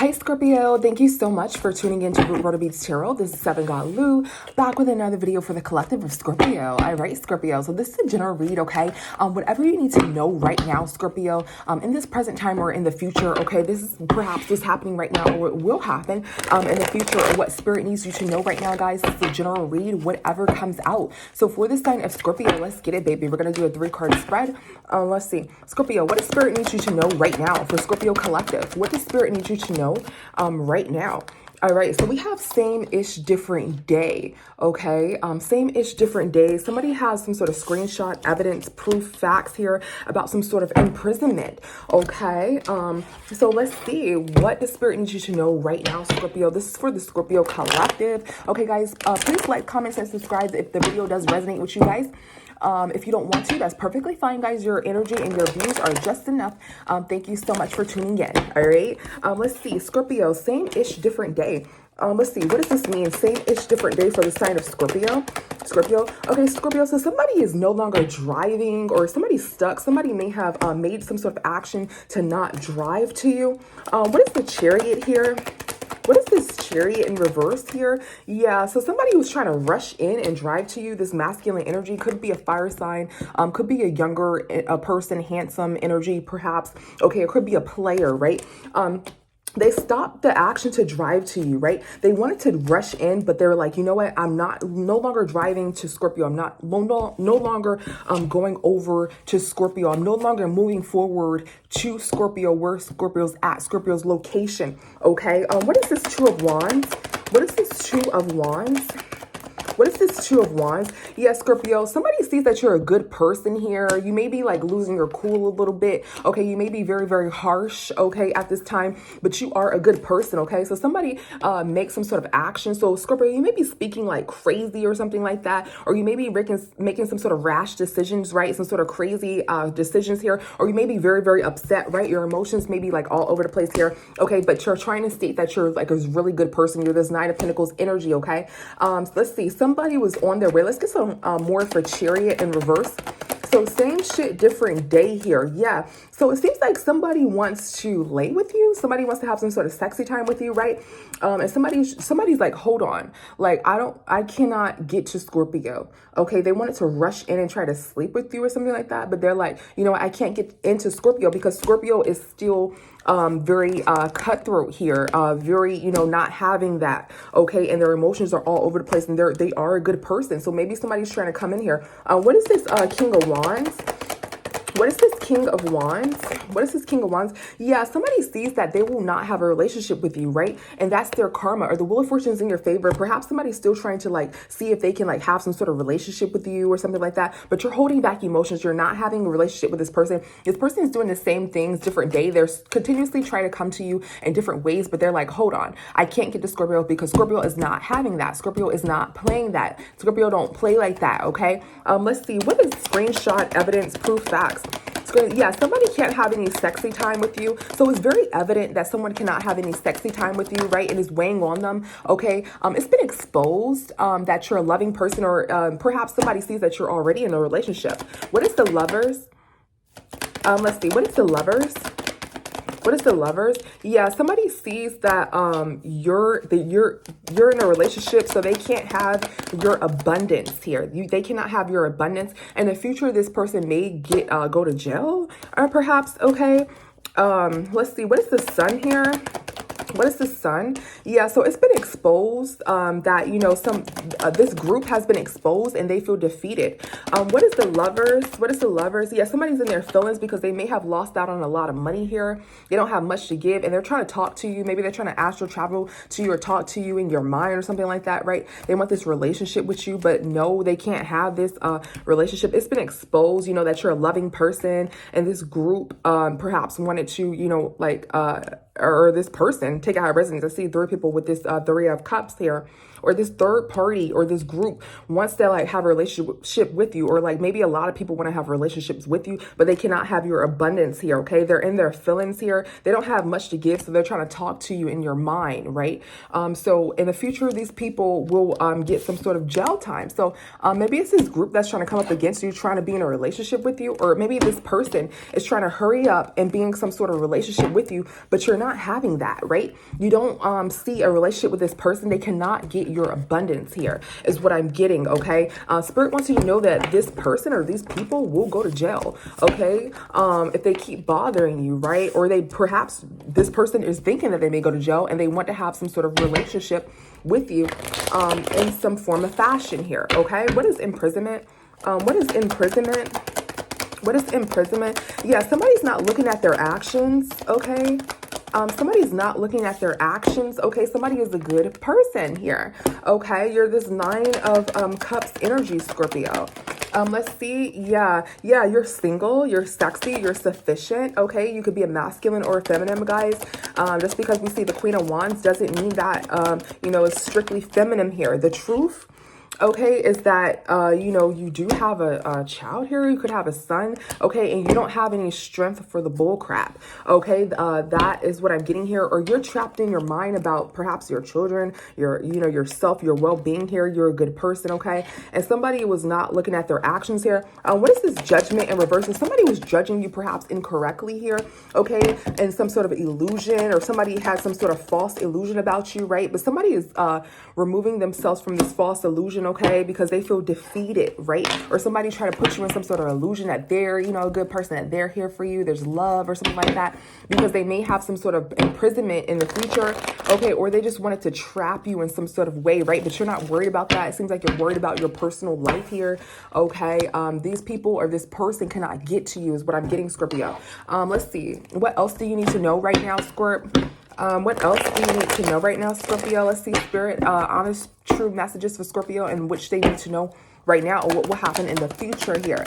Hi Scorpio, thank you so much for tuning in to Roto Beats Tarot. This is Seven God Lou, back with another video for the collective of Scorpio. All right, Scorpio, so this is a general read, okay? Whatever you need to know right now, Scorpio, in this present time or in the future, okay? This is perhaps what's happening right now or it will happen in the future, or what Spirit needs you to know right now, guys. This is a general read, whatever comes out. So for the sign of Scorpio, let's get it, baby. We're going to do a 3-card spread. Let's see. Scorpio, what does Spirit need you to know right now for Scorpio Collective? What does Spirit need you to know right now? All right, so we have same-ish, different day, okay? Same-ish, different day. Somebody has some sort of screenshot, evidence, proof, facts here about some sort of imprisonment, okay? So let's see. What does Spirit need you to know right now, Scorpio? This is for the Scorpio Collective. Okay, guys, please like, comment, and subscribe if the video does resonate with you guys. If you don't want to, that's perfectly fine, guys. Your energy and your views are just enough. Thank you so much for tuning in. All right. Let's see. Scorpio, same-ish, different day. Let's see. What does this mean? Same-ish, different day for the sign of Scorpio. Scorpio. Okay, Scorpio. So somebody is no longer driving, or somebody's stuck. Somebody may have made some sort of action to not drive to you. What is the Chariot here? What is this Chariot in reverse here? Yeah, so somebody who's trying to rush in and drive to you, this masculine energy, could be a fire sign, could be a younger person, handsome energy, perhaps. Okay, it could be a player, right? They stopped the action to drive to you, right? They wanted to rush in, but they were like, you know what? I'm no longer driving to Scorpio. I'm no longer going over to Scorpio. I'm no longer moving forward to Scorpio, where Scorpio's at, Scorpio's location, okay? What is this Two of Wands? What is this Two of Wands? What is this Two of Wands? Yeah, Scorpio, somebody sees that you're a good person here. You may be like losing your cool a little bit. Okay, you may be very, very harsh, okay, at this time, but you are a good person, okay? So somebody makes some sort of action. So Scorpio, you may be speaking like crazy or something like that, or you may be making some sort of rash decisions, right? Some sort of crazy decisions here, or you may be very, very upset, right? Your emotions may be like all over the place here, okay? But you're trying to state that you're like a really good person. You're this Nine of Pentacles energy, okay? So let's see. Somebody was on their way. Let's get some more for Chariot in reverse. So same shit, different day here. Yeah. So it seems like somebody wants to lay with you. Somebody wants to have some sort of sexy time with you, right? And somebody's like, hold on. Like, I cannot get to Scorpio. Okay. They wanted to rush in and try to sleep with you or something like that. But they're like, you know, I can't get into Scorpio because Scorpio is still very cutthroat here, very, you know, not having that, okay, and their emotions are all over the place, and they are a good person. So maybe somebody's trying to come in here. What is this King of Wands? What is this King of Wands? What is this King of Wands? Yeah, somebody sees that they will not have a relationship with you, right? And that's their karma, or the Wheel of Fortune is in your favor. Perhaps somebody's still trying to like see if they can like have some sort of relationship with you or something like that, but you're holding back emotions. You're not having a relationship with this person. This person is doing the same things, different day. They're continuously trying to come to you in different ways, but they're like, hold on, I can't get to Scorpio because Scorpio is not having that. Scorpio is not playing that. Scorpio don't play like that, okay? Let's see. What is screenshot, evidence, proof, facts? Yeah, somebody can't have any sexy time with you. So it's very evident that someone cannot have any sexy time with you, right? It is weighing on them, okay? It's been exposed that you're a loving person, or perhaps somebody sees that you're already in a relationship. What is the Lovers? Let's see. What is the Lovers? What is the Lovers? Yeah, somebody sees that you're in a relationship, so they can't have your abundance here. They cannot have your abundance. In the future, this person may go to jail, or perhaps, okay. Let's see. What is the Sun here? What is the Sun? Yeah, so it's been exposed that, you know, this group has been exposed and they feel defeated. What is the Lovers? What is the Lovers? Yeah, somebody's in their feelings because they may have lost out on a lot of money here. They don't have much to give, and they're trying to talk to you. Maybe they're trying to astral travel to you or talk to you in your mind or something like that, right? They want this relationship with you, but no, they can't have this relationship. It's been exposed, you know, that you're a loving person, and this group perhaps wanted to, you know, like, or this person, take out residence. I see 3 people with this 3 of Cups here, or this third party or this group wants to like have a relationship with you, or like maybe a lot of people want to have relationships with you, but they cannot have your abundance here, okay? They're in their feelings here. They don't have much to give, so they're trying to talk to you in your mind, right? So in the future, these people will get some sort of jail time. So maybe it's this group that's trying to come up against you, trying to be in a relationship with you, or maybe this person is trying to hurry up and be in some sort of relationship with you, but you're not having that, right? right? You don't see a relationship with this person. They cannot get your abundance here is what I'm getting, okay? Spirit wants you to know that this person or these people will go to jail, okay? If they keep bothering you, right? Or they perhaps this person is thinking that they may go to jail and they want to have some sort of relationship with you in some form of fashion here, okay? What is imprisonment? What is imprisonment? What is imprisonment? Yeah, somebody's not looking at their actions, okay? Somebody's not looking at their actions, okay? Somebody is a good person here, okay? You're this 9 of Cups energy, Scorpio. Let's see. Yeah, you're single, you're sexy, you're sufficient, okay? You could be a masculine or a feminine, guys. Just because we see the Queen of Wands doesn't mean that, you know, it's strictly feminine here. The truth, okay, is that, you know, you do have a child here. You could have a son, okay, and you don't have any strength for the bull crap, okay? That is what I'm getting here. Or you're trapped in your mind about perhaps your children, your, you know, yourself, your well-being here. You're a good person, okay? And somebody was not looking at their actions here. What is this judgment in reverse? And somebody was judging you perhaps incorrectly here, okay? And some sort of illusion, or somebody had some sort of false illusion about you, right? But somebody is removing themselves from this false illusion, okay, because they feel defeated, right? Or somebody try to put you in some sort of illusion that they're, you know, a good person, that they're here for you, there's love or something like that, because they may have some sort of imprisonment in the future, okay, or they just wanted to trap you in some sort of way, right? But you're not worried about that. It seems like you're worried about your personal life here, okay? These people or this person cannot get to you is what I'm getting, Scorpio. Let's see. What else do you need to know right now, Scorp? What else do you need to know right now, Scorpio? Let's see, Spirit, honest, true messages for Scorpio and which they need to know right now, or what will happen in the future here.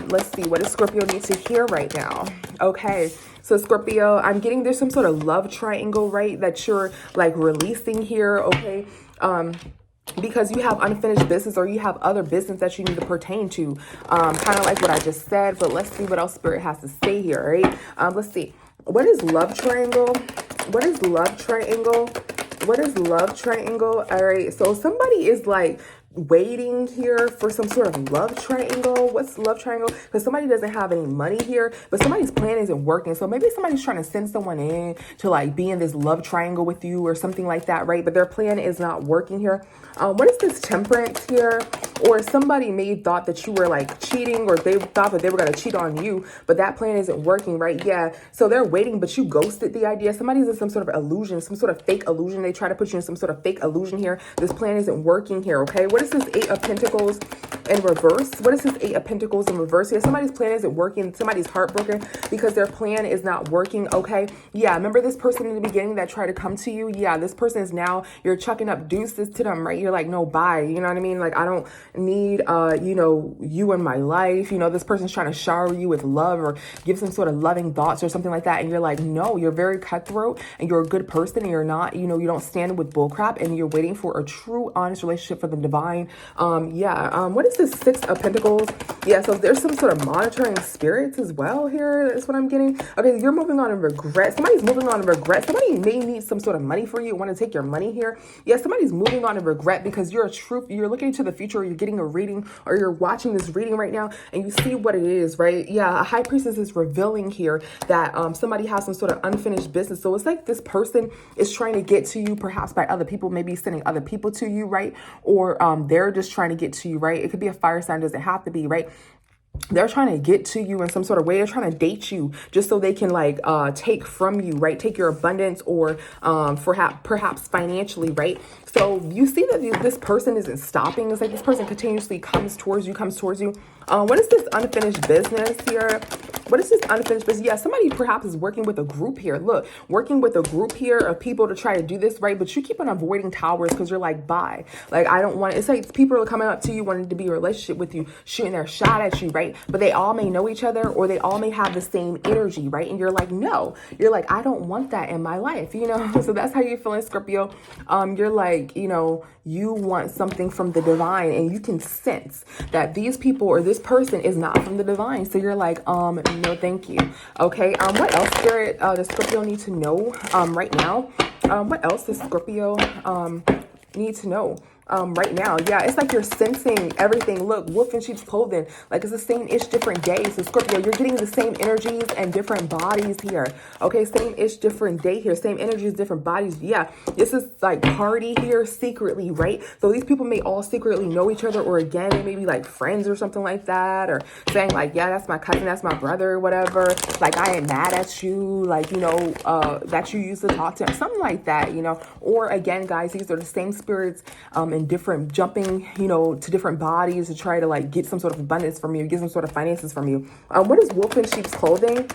Let's see, what does Scorpio need to hear right now? Okay, so Scorpio, I'm getting there's some sort of love triangle, right, that you're like releasing here, okay? Because you have unfinished business, or you have other business that you need to pertain to, kind of like what I just said. But let's see what else Spirit has to say here, right? Let's see. What is love triangle? What is love triangle? What is love triangle? All right, so somebody is like waiting here for some sort of love triangle. What's love triangle? Because somebody doesn't have any money here, but somebody's plan isn't working. So maybe somebody's trying to send someone in to like be in this love triangle with you or something like that, right? But their plan is not working here. What is this temperance here? Or somebody may thought that you were like cheating, or they thought that they were going to cheat on you, but that plan isn't working, right? Yeah. So they're waiting, but you ghosted the idea. Somebody's in some sort of illusion, some sort of fake illusion. They try to put you in some sort of fake illusion here. This plan isn't working here, okay? What is this 8 of Pentacles in reverse? What is this 8 of Pentacles in reverse here? Somebody's plan isn't working. Somebody's heartbroken because their plan is not working, okay? Yeah, remember this person in the beginning that tried to come to you? Yeah, this person is now, you're chucking up deuces to them, right? You're like, no, bye. You know what I mean? Like, I don't need, you know, you in my life. You know, this person's trying to shower you with love or give some sort of loving thoughts or something like that. And you're like, no, you're very cutthroat and you're a good person and you're not, you know, you don't stand with bullcrap and you're waiting for a true, honest relationship for the divine. What is this 6 of Pentacles? Yeah, so there's some sort of monitoring spirits as well here. That's what I'm getting. Okay, you're moving on in regret. Somebody's moving on in regret. Somebody may need some sort of money for you, want to take your money here. Yeah, somebody's moving on in regret because you're you're looking into the future, or you're getting a reading, or you're watching this reading right now and you see what it is, right? Yeah, a high priestess is revealing here that somebody has some sort of unfinished business. So it's like this person is trying to get to you, perhaps by other people, maybe sending other people to you, right? Or they're just trying to get to you, right? It could be a fire sign, doesn't have to be, right? They're trying to get to you in some sort of way. They're trying to date you just so they can like take from you, right? Take your abundance, or perhaps financially, right? So you see that this person isn't stopping. It's like this person continuously comes towards you. What is this unfinished business here? What is this unfinished business? Yeah, somebody perhaps is working with a group here. Look, working with a group here of people to try to do this, right? But you keep on avoiding towers because you're like, bye. Like, I don't want it. It's like people are coming up to you, wanting to be in a relationship with you, shooting their shot at you, right? But they all may know each other, or they all may have the same energy, right? And you're like, no. You're like, I don't want that in my life, you know? So that's how you're feeling, Scorpio. You're like, you know, you want something from the divine, and you can sense that these people or this person is not from the divine. So you're like, no, thank you. Okay. What else, Spirit, does Scorpio need to know right now? What else does Scorpio need to know right now. Yeah, it's like you're sensing everything. Look, wolf in sheep's clothing. Like, it's the same-ish, different days. So Scorpio, you're getting the same energies and different bodies here. Okay, same-ish, different day here. Same energies, different bodies. Yeah, this is like party here secretly, right? So these people may all secretly know each other, or again, they may be like friends or something like that, or saying like, yeah, that's my cousin, that's my brother, whatever. Like, I ain't mad at you, like, you know, that you used to talk to, something like that, you know. Or again, guys, these are the same spirits in different, jumping, you know, to different bodies to try to like get some sort of abundance from you, get some sort of finances from you. What is wolf in sheep's clothing?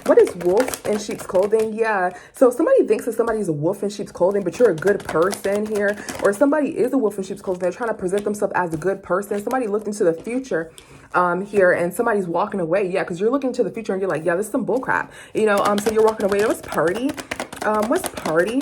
What is wolf in sheep's clothing? Yeah, so somebody thinks that somebody's a wolf in sheep's clothing, but you're a good person here. Or somebody is a wolf in sheep's clothing. They're trying to present themselves as a good person. Somebody looked into the future here, and somebody's walking away. Yeah, because you're looking to the future and you're like, yeah, this is some bull crap. You know, so you're walking away. What's party? What's party?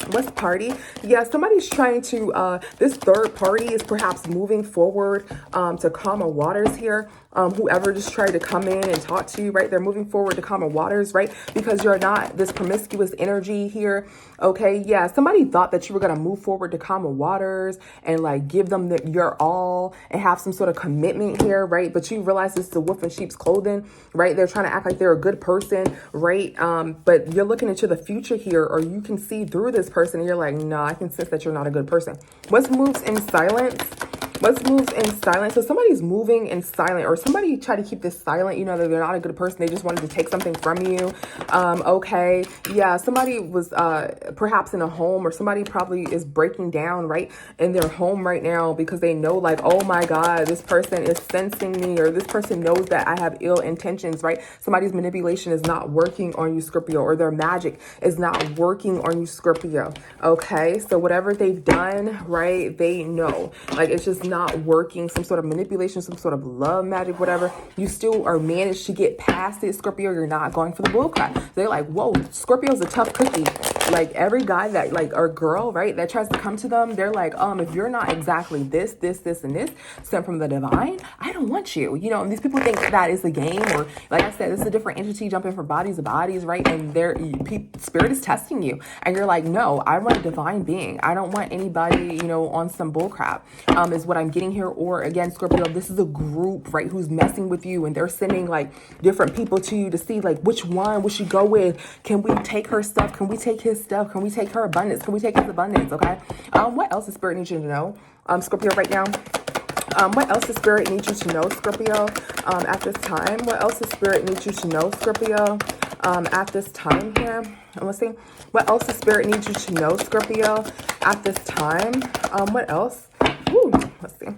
What's party? Yeah, somebody's trying to, this third party is perhaps moving forward to calmer waters here. Whoever just tried to come in and talk to you, right? They're moving forward to calmer waters, right? Because you're not this promiscuous energy here. Okay, yeah, somebody thought that you were going to move forward to calmer waters and like give them your all and have some sort of commitment here, right? But you realize this is a wolf in sheep's clothing, right? They're trying to act like they're a good person, right? But you're looking into the future here, or you can see through this person and you're like, no, I can sense that you're not a good person. What moves in silence? What moves in silence? So somebody's moving in silent, or somebody tried to keep this silent, you know, that they're not a good person. They just wanted to take something from you. Okay. Yeah. Somebody was perhaps in a home, or somebody probably is breaking down, right, in their home right now because they know like, oh my God, this person is sensing me, or this person knows that I have ill intentions, right? Somebody's manipulation is not working on you, Scorpio, or their magic is not working on you, Scorpio. Okay. So whatever they've done, right, they know, like, it's just not working. Some sort of manipulation, some sort of love magic, whatever. You still are managed to get past it, Scorpio. You're not going for the bullcrap. They're like, whoa, Scorpio's a tough cookie. Like, every guy that like, or girl, right, that tries to come to them, they're like, if you're not exactly this, and this sent from the divine, I don't want you. You know, and these people think that is a game, or like I said, this is a different entity jumping from bodies to bodies, right? And spirit is testing you, and you're like, no, I want a divine being. I don't want anybody, you know, on some bullcrap. Is what I'm getting here. Or again, Scorpio, this is a group, right, who's messing with you, and they're sending like different people to you to see like which one we should go with. Can we take her stuff? Can we take his stuff? Can we take her abundance? Can we take his abundance? Okay. What else does spirit need you to know, Scorpio, right now? What else does spirit need you to know, Scorpio, at this time? What else does spirit need you to know, Scorpio, at this time here? And let's see. What else does spirit need you to know, Scorpio, at this time? What else? Ooh, let's see.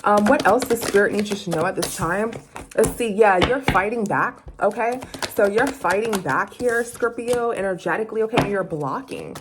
What else does spirit need you to know at this time? Let's see. Yeah, you're fighting back. Okay. So you're fighting back here, Scorpio, energetically. Okay. You're blocking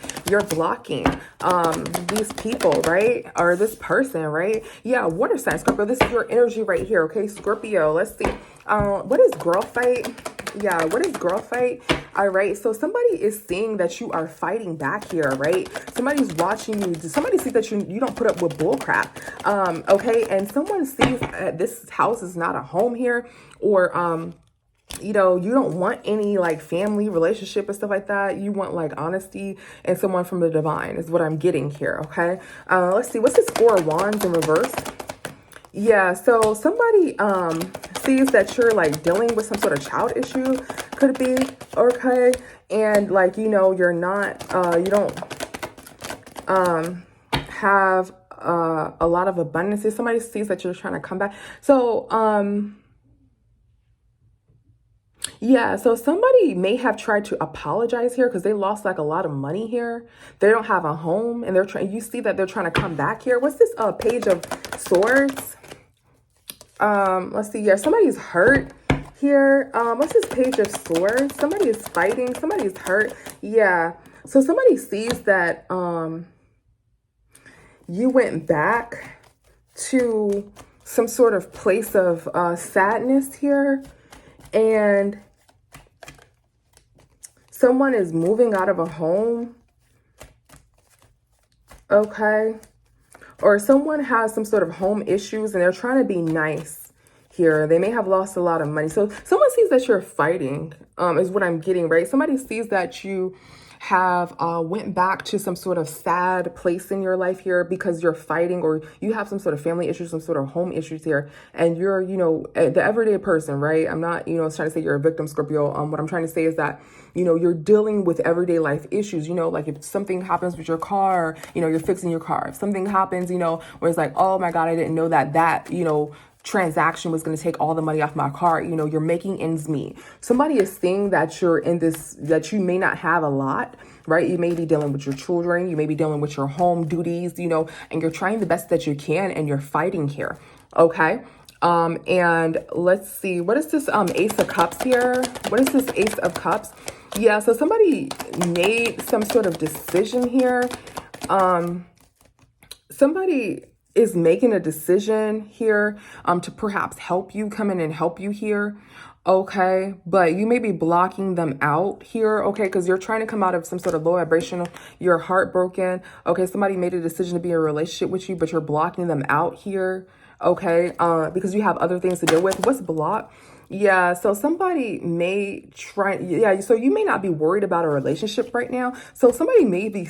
these people, right? Or this person, right? Yeah. Water sign, Scorpio. This is your energy right here. Okay. Scorpio. Let's see. What is girl fight? Yeah, what is girl fight? All right, so somebody is seeing that you are fighting back here, right? Somebody's watching you. Somebody sees that you don't put up with bull crap. Okay, and someone sees this house is not a home here, or you know, you don't want any like family relationship and stuff like that. You want like honesty and someone from the divine is what I'm getting here. Okay, let's see. What's this Four of Wands in reverse? Yeah, so somebody sees that you're like dealing with some sort of child issue, could be, okay? And like, you know, you're not, you don't have a lot of abundance. Somebody sees that you're trying to come back. So, yeah, so somebody may have tried to apologize here because they lost like a lot of money here. They don't have a home, and they're trying, you see that they're trying to come back here. What's this Page of Swords? Let's see. Yeah, somebody's hurt here. What's this Page of Swords? Somebody is fighting. Somebody's hurt. Yeah. So somebody sees that you went back to some sort of place of sadness here, and someone is moving out of a home. Okay. Or someone has some sort of home issues and they're trying to be nice here. They may have lost a lot of money. So someone sees that you're fighting, is what I'm getting, right? Somebody sees that you have went back to some sort of sad place in your life here because you're fighting, or you have some sort of family issues, some sort of home issues here, and you're, the everyday person, right? I'm not, trying to say you're a victim, Scorpio. What I'm trying to say is that, you're dealing with everyday life issues, like if something happens with your car, you're fixing your car. If something happens, where it's like, oh my God, I didn't know that, transaction was going to take all the money off my car. You're making ends meet. Somebody is seeing that you're in this, that you may not have a lot, right? You may be dealing with your children. You may be dealing with your home duties, and you're trying the best that you can, and you're fighting here. Okay. And let's see, what is this, Ace of Cups here? What is this Ace of Cups? Yeah. So somebody made some sort of decision here. Somebody is making a decision here to perhaps help you, come in and help you here. Okay, but you may be blocking them out here, okay, because you're trying to come out of some sort of low vibration. You're heartbroken. Okay, somebody made a decision to be in a relationship with you, but you're blocking them out here, okay, because you have other things to deal with. What's blocked? Yeah, so somebody may try, so you may not be worried about a relationship right now. So somebody may be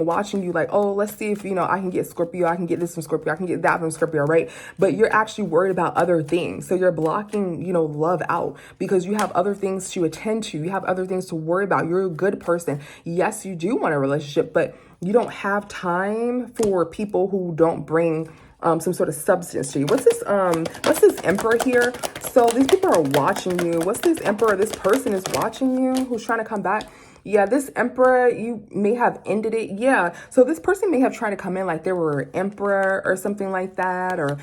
watching you like, oh, let's see if, I can get Scorpio, I can get this from Scorpio, I can get that from Scorpio, right? But you're actually worried about other things. So you're blocking, love out because you have other things to attend to. You have other things to worry about. You're a good person. Yes, you do want a relationship, but you don't have time for people who don't bring some sort of substance to you. What's this Emperor here? So these people are watching you. What's this Emperor? This person is watching you who's trying to come back. Yeah, this Emperor, you may have ended it. Yeah, so this person may have tried to come in like they were an emperor or something like that. Or,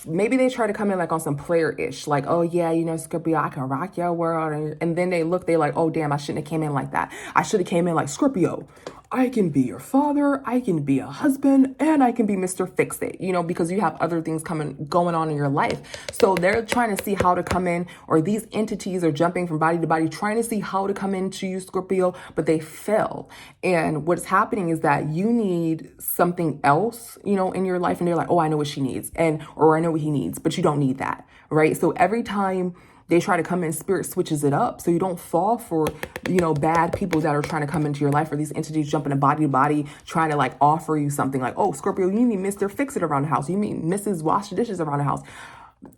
maybe they try to come in like on some player-ish. Like, oh yeah, Scorpio, I can rock your world. And then they're like, oh damn, I shouldn't have came in like that. I should have came in like, Scorpio, I can be your father, I can be a husband, and I can be Mr. Fix-It, because you have other things going on in your life. So they're trying to see how to come in, or these entities are jumping from body to body, trying to see how to come into you, Scorpio, but they fail. And what's happening is that you need something else, in your life, and they're like, oh, I know what she needs, or I know what he needs, but you don't need that, right? So every time they try to come in, spirit switches it up. So you don't fall for, bad people that are trying to come into your life, or these entities jumping in body to body, trying to like offer you something like, oh, Scorpio, you need Mr. Fix-It around the house. You need Mrs. Wash the dishes around the house.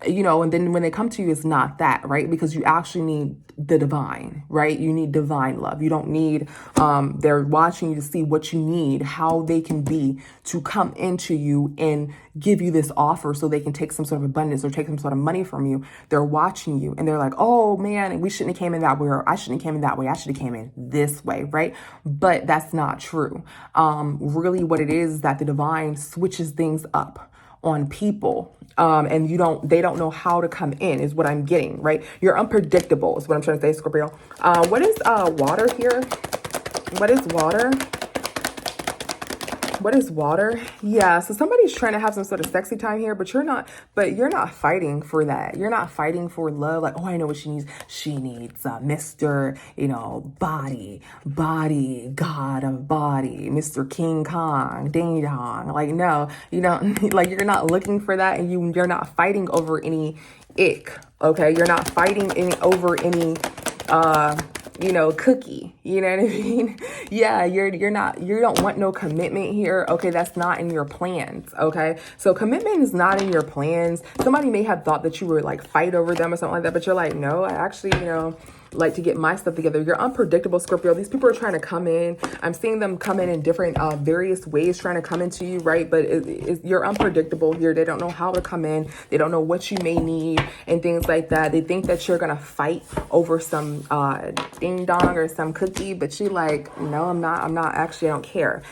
And then when they come to you, it's not that, right? Because you actually need the divine, right? You need divine love. You don't need, they're watching you to see what you need, how they can be to come into you and give you this offer so they can take some sort of abundance or take some sort of money from you. They're watching you and they're like, oh man, we shouldn't have came in that way, or I shouldn't have came in that way. I should have came in this way, right? But that's not true. Really what it is that the divine switches things up on people. And they don't know how to come in is what I'm getting, right? You're unpredictable is what I'm trying to say, Scorpio. What is water here? What is water? What is water? Yeah, so somebody's trying to have some sort of sexy time here, but you're not fighting for that. You're not fighting for love. Like, oh, I know what she needs. She needs Mr. Body, God of body, Mr. King Kong, Ding Dong. Like, no, like you're not looking for that, and you're not fighting over any ick. Okay, you're not fighting over any cookie, you know what I mean? Yeah, you don't want no commitment here. Okay, that's not in your plans. Okay, so commitment is not in your plans. Somebody may have thought that you were like fight over them or something like that, but you're like, no, I actually, like to get my stuff together. You're unpredictable, Scorpio. These people are trying to come in. I'm seeing them come in different various ways, trying to come into you, right? But you're unpredictable here. They don't know how to come in. They don't know what you may need and things like that. They think that you're gonna fight over some ding dong or some cookie, but you like, no, I'm not actually, I don't care,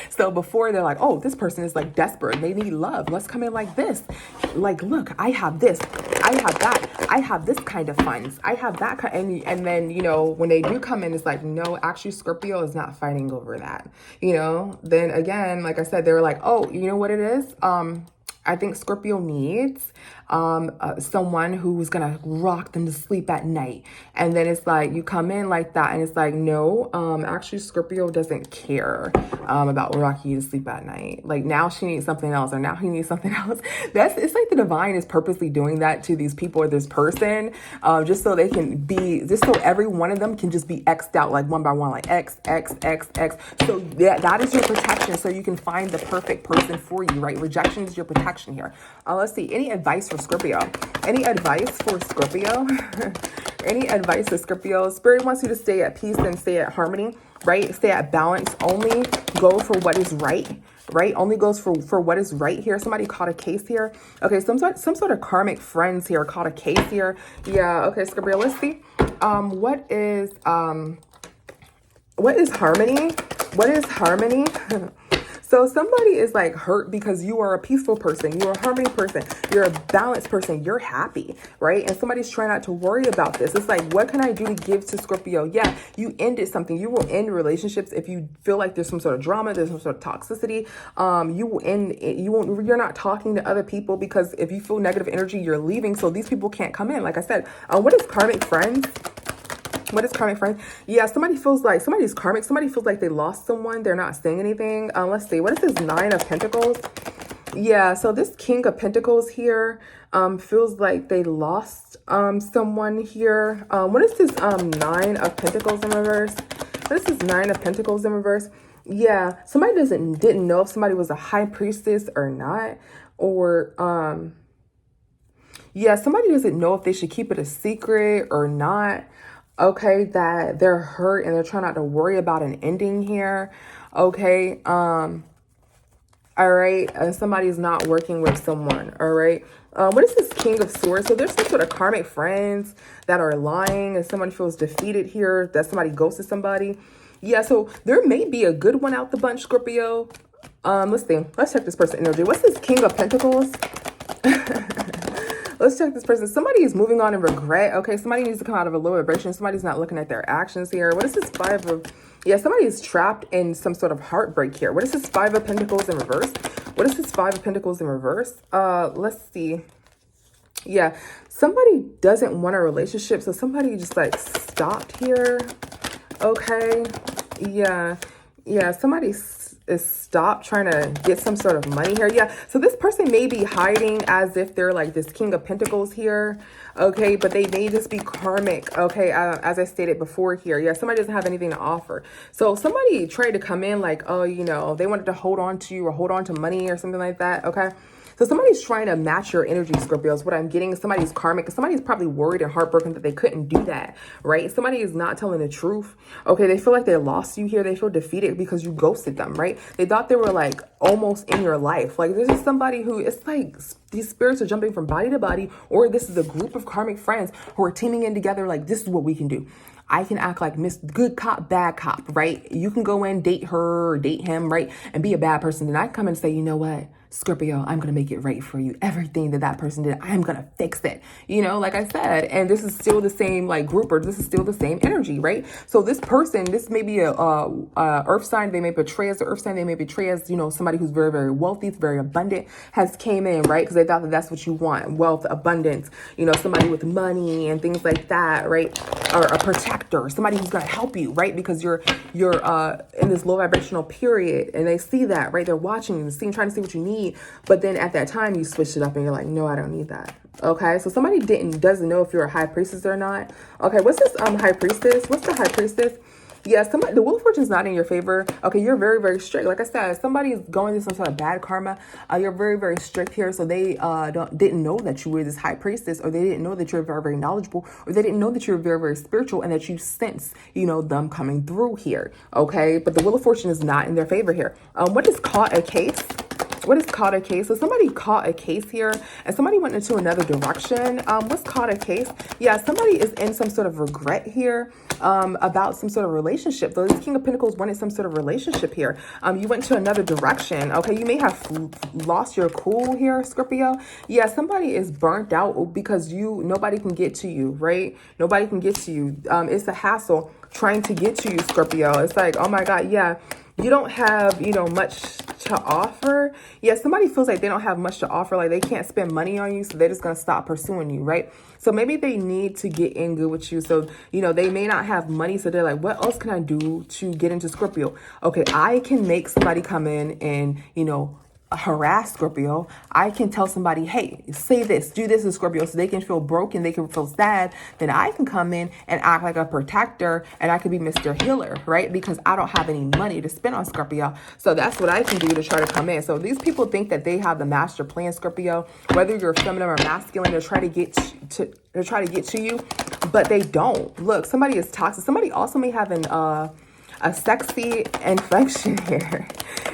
So before they're like, oh, this person is like desperate, they need love, let's come in like this, like, look, I have this, I have that, I have this kind of funds, I have that kind. And then, when they do come in, it's like, no, actually Scorpio is not fighting over that, then again, like I said, they were like, oh, you know what it is? I think Scorpio needs someone who's gonna rock them to sleep at night. And then it's like you come in like that and it's like, no, actually Scorpio doesn't care about rocking you to sleep at night. Like now she needs something else, or now he needs something else. It's like the divine is purposely doing that to these people or this person, just so they can be, just so every one of them can just be X'd out like one by one, like X, X, X, X. So that is your protection, so you can find the perfect person for you, right? Rejection is your protection here. Let's see, any advice for Scorpio? Any advice for Scorpio? Any advice for Scorpio? Spirit wants you to stay at peace and stay at harmony, right? Stay at balance. Only go for what is right, right? Only goes for what is right here. Somebody caught a case here. Okay, some sort of karmic friends here caught a case here. Yeah, okay, Scorpio, let's see. What is harmony? What is harmony? So somebody is like hurt because you are a peaceful person. You're a harmony person. You're a balanced person. You're happy, right? And somebody's trying not to worry about this. It's like, what can I do to give to Scorpio? Yeah, you ended something. You will end relationships if you feel like there's some sort of drama, there's some sort of toxicity. You will end. You're not talking to other people because if you feel negative energy, you're leaving. So these people can't come in. Like I said, what is karmic friends? What is karmic friends? Yeah, somebody feels like somebody's karmic. Somebody feels like they lost someone. They're not saying anything. Let's see. What is this 9 of Pentacles? Yeah, so this King of Pentacles here feels like they lost someone here. What is this 9 of Pentacles in reverse? What is this 9 of Pentacles in reverse? Yeah, somebody didn't know if somebody was a high priestess or not. Or yeah, somebody doesn't know if they should keep it a secret or not. Okay, that they're hurt and they're trying not to worry about an ending here. Okay, all right, somebody's not working with someone, all right. What is this King of Swords? So there's some sort of karmic friends that are lying and someone feels defeated here, that somebody ghosted somebody. Yeah, so there may be a good one out the bunch, Scorpio. Let's see. Let's check this person energy. What's this King of Pentacles? Let's check this person. Somebody is moving on in regret. Okay, somebody needs to come out of a low vibration. Somebody's not looking at their actions here. What is this 5 of... Yeah, somebody is trapped in some sort of heartbreak here. What is this 5 of Pentacles in reverse? What is this 5 of Pentacles in reverse? Let's see. Yeah, somebody doesn't want a relationship. So somebody just like stopped here. Okay. Yeah. Yeah, somebody is stopped trying to get some sort of money here. Yeah, so this person may be hiding as if they're like this King of Pentacles here. Okay, but they may just be karmic. Okay, as I stated before here. Yeah, somebody doesn't have anything to offer. So somebody tried to come in like, oh, you know, they wanted to hold on to you or hold on to money or something like that. Okay. So somebody's trying to match your energy, Scorpios. What I'm getting is somebody's karmic. Somebody's probably worried and heartbroken that they couldn't do that, right? Somebody is not telling the truth. Okay, they feel like they lost you here. They feel defeated because you ghosted them, right? They thought they were like almost in your life. Like this is somebody who, it's like these spirits are jumping from body to body, or this is a group of karmic friends who are teaming in together like, this is what we can do. I can act like Miss Good Cop, Bad Cop, right? You can go in, date her or date him, right? And be a bad person. Then I come and say, you know what? Scorpio, I'm going to make it right for you. Everything that person did, I'm going to fix it. You know, like I said, and this is still the same like group, or this is still the same energy, right? So this person, this may be a earth sign. They may portray as the earth sign. They may portray as, you know, somebody who's very, very wealthy, very abundant, has came in, right? Because they thought that that's what you want. Wealth, abundance, you know, somebody with money and things like that, right? Or a protector, somebody who's going to help you, right? Because you're in this low vibrational period, and they see that, right? They're watching you, trying to see what you need. But then at that time you switch it up and you're like, no, I don't need that. Okay, so somebody doesn't know if you're a high priestess or not. Okay, what's this high priestess? What's the high priestess? Yeah, the Wheel of Fortune is not in your favor. Okay, you're very, very strict. Like I said, somebody's going through some sort of bad karma. You're very, very strict here. So they didn't know that you were this high priestess, or they didn't know that you're very, very knowledgeable, or they didn't know that you're very, very spiritual, and that you sense, you know, them coming through here. Okay, but the Wheel of Fortune is not in their favor here. What is caught a case? What is caught a case? So somebody caught a case here and somebody went into another direction. What's caught a case? Yeah, somebody is in some sort of regret here about some sort of relationship. So this King of Pentacles wanted some sort of relationship here. You went to another direction. Okay, you may have lost your cool here, Scorpio. Yeah, somebody is burnt out because nobody can get to you, right? Nobody can get to you. It's a hassle trying to get to you, Scorpio. It's like, oh my God, yeah. You don't have, you know, much to offer. Yeah, somebody feels like they don't have much to offer, like they can't spend money on you, so they're just going to stop pursuing you, right? So maybe they need to get in good with you. So, you know, they may not have money, so they're like, what else can I do to get into Scorpio? Okay, I can make somebody come in and, you know, harass Scorpio. I can tell somebody, hey, say this, do this in Scorpio, so they can feel broken, they can feel sad. Then I can come in and act like a protector, and I could be Mr. Healer, right? Because I don't have any money to spend on Scorpio. So that's what I can do to try to come in. So these people think that they have the master plan, Scorpio, whether you're feminine or masculine, to try to get to you, but they don't. Look, somebody is toxic. Somebody also may have a sexy infection here.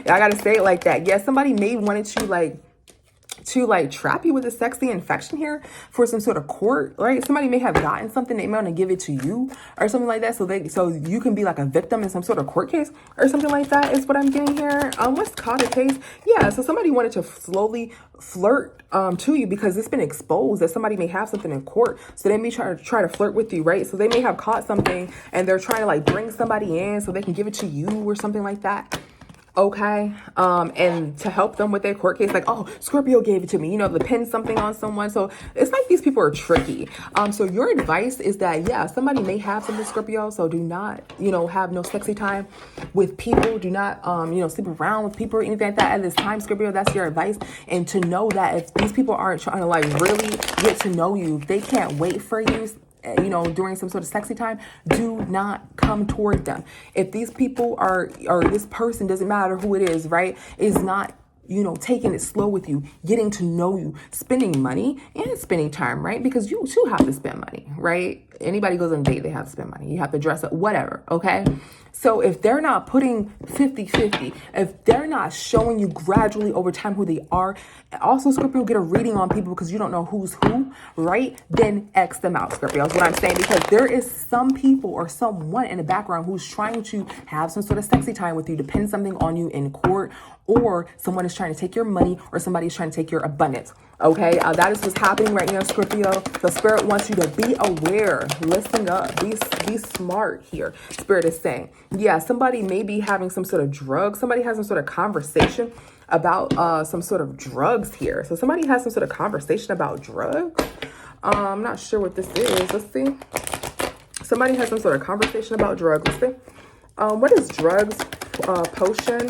I gotta say it like that. Yeah, somebody may wanted to trap you with a sexy infection here for some sort of court, right? Somebody may have gotten something, they may want to give it to you or something like that, so you can be like a victim in some sort of court case or something like that is what I'm getting here. What's called a case? Yeah, so somebody wanted to slowly flirt to you because it's been exposed that somebody may have something in court, so they may try to flirt with you, right? So they may have caught something and they're trying to like bring somebody in so they can give it to you or something like that. Okay, and to help them with their court case, like, oh, Scorpio gave it to me, you know, to pin something on someone. So it's like these people are tricky. So your advice is that, yeah, somebody may have something, Scorpio, so do not, you know, have no sexy time with people. Do not, you know, sleep around with people or anything like that at this time, Scorpio. That's your advice. And to know that if these people aren't trying to like really get to know you, they can't wait for you, you know, during some sort of sexy time, do not come toward them. If these people or this person, doesn't matter who it is, right, is not, you know, taking it slow with you, getting to know you, spending money and spending time, right? Because you too have to spend money, right? Anybody goes on a date, they have to spend money. You have to dress up, whatever, okay? So if they're not putting 50-50, if they're not showing you gradually over time who they are, also, Scorpio, get a reading on people because you don't know who's who, right? Then X them out, Scorpio, is what I'm saying. Because there is some people or someone in the background who's trying to have some sort of sexy time with you, to pin something on you in court, or someone is trying to take your money, or somebody is trying to take your abundance. Okay, that is what's happening right now, Scorpio. The Spirit wants you to be aware, listen up, be smart here. Spirit is saying, yeah, somebody may be having some sort of drug. Somebody has some sort of conversation about some sort of drugs here. So somebody has some sort of conversation about drugs. I'm not sure what this is. Let's see. Somebody has some sort of conversation about drugs. Let's see. What is drugs? Potion.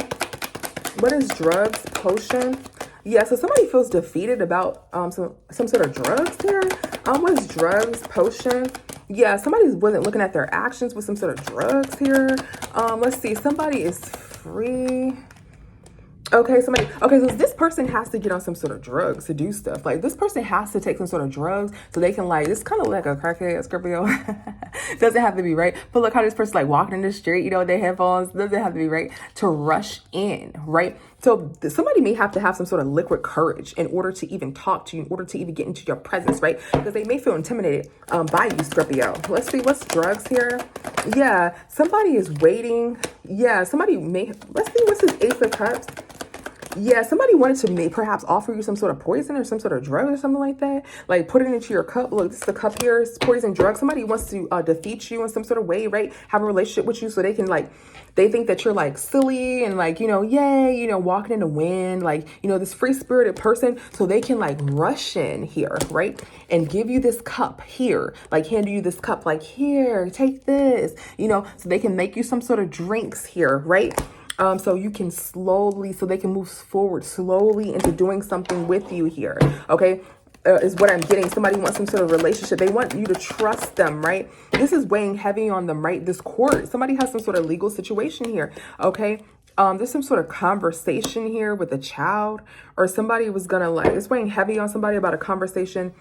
What is drugs? Potion. Yeah, so somebody feels defeated about some sort of drugs here. What is drugs? Potion. Yeah, somebody wasn't looking at their actions with some sort of drugs here. Let's see. Somebody is free. Okay, so this person has to get on some sort of drugs to do stuff. Like, this person has to take some sort of drugs so they can, like, it's kind of like a crackhead, Scorpio. Doesn't have to be, right? But look how this person, like, walking in the street, you know, with their headphones. Doesn't have to be, right? To rush in, right? So somebody may have to have some sort of liquid courage in order to even talk to you, in order to even get into your presence, right? Because they may feel intimidated by you, Scorpio. Let's see, what's drugs here? Yeah, somebody is waiting. Yeah, somebody may, let's see, what's this Ace of Cups? Yeah, somebody wanted to perhaps offer you some sort of poison or some sort of drug or something like that. Like, put it into your cup. Look, this is the cup here. It's poison drug. Somebody wants to defeat you in some sort of way, right? Have a relationship with you so they can, like, they think that you're, like, silly and, like, you know, yay, you know, walking in the wind, like, you know, this free-spirited person. So they can, like, rush in here, right? And give you this cup here. Like, hand you this cup, like, here, take this, you know, so they can make you some sort of drinks here, right? So you can slowly, so they can move forward slowly into doing something with you here, okay? Is what I'm getting. Somebody wants some sort of relationship. They want you to trust them, right? This is weighing heavy on them, right? This court. Somebody has some sort of legal situation here, okay? There's some sort of conversation here with a child, or somebody was gonna, like, it's weighing heavy on somebody about a conversation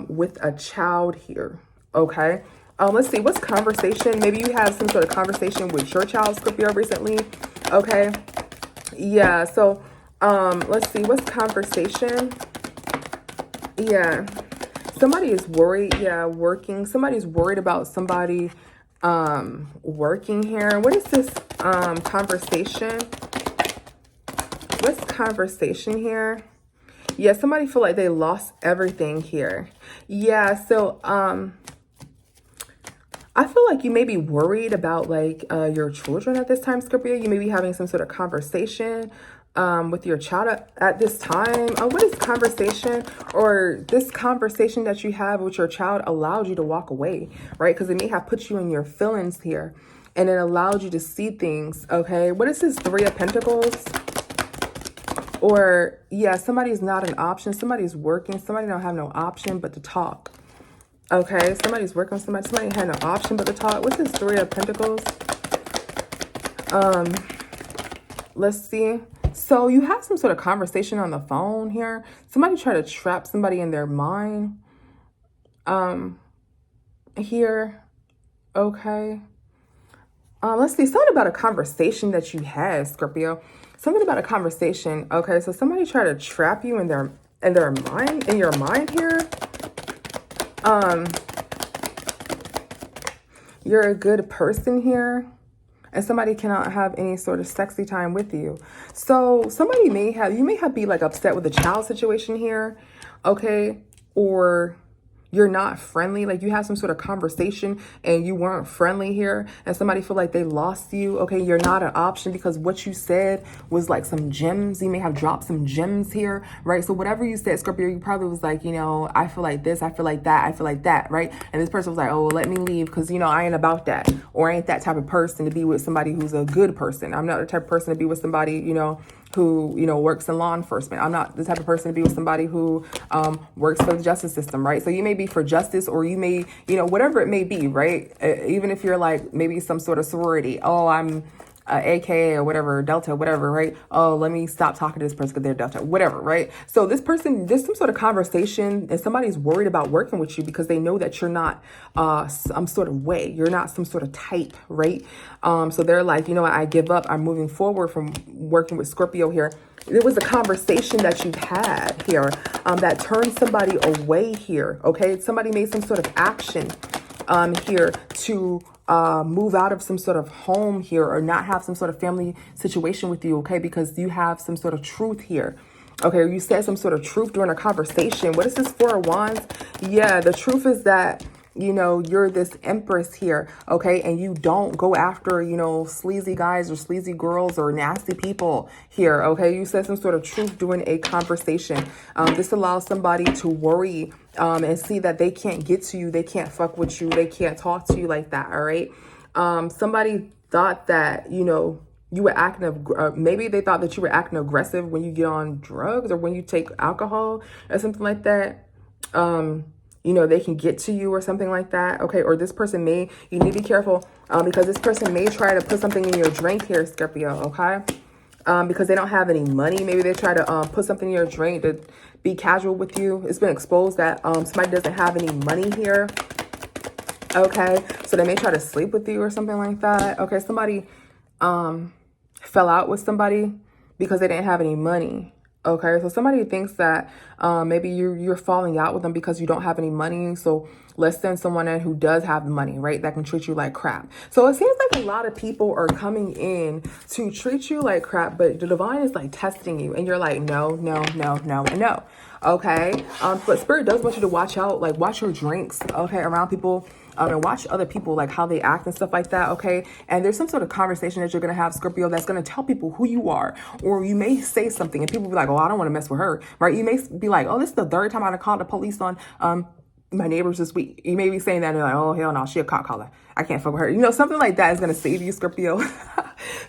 with a child here, okay? Let's see, what's conversation? Maybe you have some sort of conversation with your child, Scorpio, recently. Okay. Yeah. So, let's see, what's conversation? Yeah. Somebody is worried. Yeah. Working. Somebody's worried about somebody, working here. What is this, conversation? What's conversation here? Yeah. Somebody feel like they lost everything here. Yeah. So, I feel like you may be worried about, like, your children at this time, Scorpio. You may be having some sort of conversation with your child at this time. What is conversation, or this conversation that you have with your child allowed you to walk away, right? Because it may have put you in your feelings here, and it allowed you to see things, okay? What is this Three of Pentacles? Or, yeah, somebody's not an option. Somebody's working. Somebody don't have no option but to talk. Okay, somebody's working with somebody. Somebody had no option but to talk. What's this Three of Pentacles? Let's see. So you have some sort of conversation on the phone here. Somebody tried to trap somebody in their mind. Here. Okay. Let's see. Something about a conversation that you had, Scorpio. Something about a conversation. Okay, so somebody tried to trap you in their mind, in your mind here. You're a good person here, and somebody cannot have any sort of sexy time with you. So somebody you may have be like upset with the child situation here, okay? Or you're not friendly, like you have some sort of conversation and you weren't friendly here, and somebody feel like they lost you, okay? You're not an option because what you said was like some gems. You may have dropped some gems here, right? So whatever you said, Scorpio, you probably was like, you know, I feel like this, I feel like that, I feel like that, right? And this person was like, oh, well, let me leave because, you know, I ain't about that, or I ain't that type of person to be with somebody who's a good person. I'm not the type of person to be with somebody, you know, who, you know, works in law enforcement. I'm not the type of person to be with somebody who works for the justice system, right? So you may be for justice, or you may, you know, whatever it may be, right? Even if you're like maybe some sort of sorority. Oh, I'm AKA or whatever, Delta, whatever, right? Oh, let me stop talking to this person because they're Delta, whatever, right? So this person, there's some sort of conversation, and somebody's worried about working with you because they know that you're not some sort of way. You're not some sort of type, right? So they're like, you know what, I give up. I'm moving forward from working with Scorpio here. There was a conversation that you've had here that turned somebody away here, okay? Somebody made some sort of action here to move out of some sort of home here, or not have some sort of family situation with you, okay? Because you have some sort of truth here. Okay, you said some sort of truth during a conversation. What is this Four of Wands? Yeah, the truth is that, you know, you're this empress here, okay? And you don't go after, you know, sleazy guys or sleazy girls or nasty people here, okay? You said some sort of truth during a conversation. This allows somebody to worry and see that they can't get to you. They can't fuck with you. They can't talk to you like that, all right? Somebody thought that, you know, you were acting, maybe they thought that you were acting aggressive when you get on drugs or when you take alcohol or something like that. You know, they can get to you or something like that. Okay. Or this person you need to be careful because this person may try to put something in your drink here, Scorpio. Okay. Because they don't have any money. Maybe they try to put something in your drink to be casual with you. It's been exposed that somebody doesn't have any money here. Okay. So they may try to sleep with you or something like that. Okay. Somebody fell out with somebody because they didn't have any money. Okay, so somebody thinks that maybe you're falling out with them because you don't have any money. So let's send someone in who does have the money, right? That can treat you like crap. So it seems like a lot of people are coming in to treat you like crap, but the divine is like testing you, and you're like, no, no, no, no, and no. Okay, but Spirit does want you to watch out, like watch your drinks, okay, around people. And watch other people, like how they act and stuff like that, okay? And there's some sort of conversation that you're going to have, Scorpio, that's going to tell people who you are. Or you may say something and people will be like, oh, I don't want to mess with her, right? You may be like, oh, this is the third time I've called the police on my neighbors this week. You may be saying that and they're like, oh, hell no, she a cop caller. I can't fuck with her. You know, something like that is going to save you, Scorpio.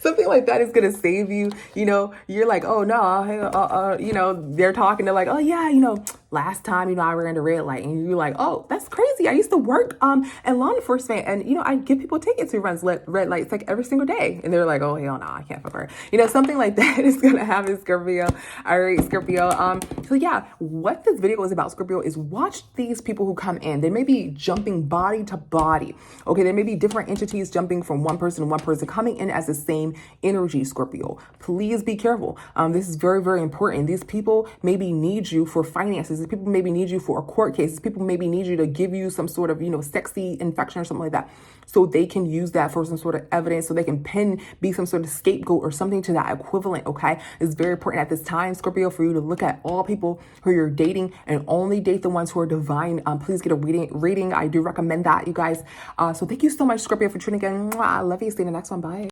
Something like that is going to save you. You know, you're like, oh, no, hey, you know, they're talking. They're like, oh, yeah, you know, last time, you know, I ran the red light. And you're like, oh, that's crazy. I used to work in law enforcement. And, you know, I give people tickets who runs red lights like every single day. And they're like, oh, hell no, I can't fuck with her. You know, something like that is going to happen, Scorpio. All right, Scorpio. So, yeah, what this video is about, Scorpio, is watch these people who come in. They may be jumping body to body. Okay, there may be different entities jumping from one person to one person, coming in as the same energy, Scorpio. Please be careful. This is very, very important. These people maybe need you for finances. These people maybe need you for a court case. These people maybe need you to give you some sort of, you know, sexy infection or something like that. So they can use that for some sort of evidence, so they can be some sort of scapegoat or something to that equivalent, okay? It's very important at this time, Scorpio, for you to look at all people who you're dating and only date the ones who are divine. Please get a reading. I do recommend that, you guys. So thank you so much, Scorpio, for tuning in. I love you. See you in the next one. Bye.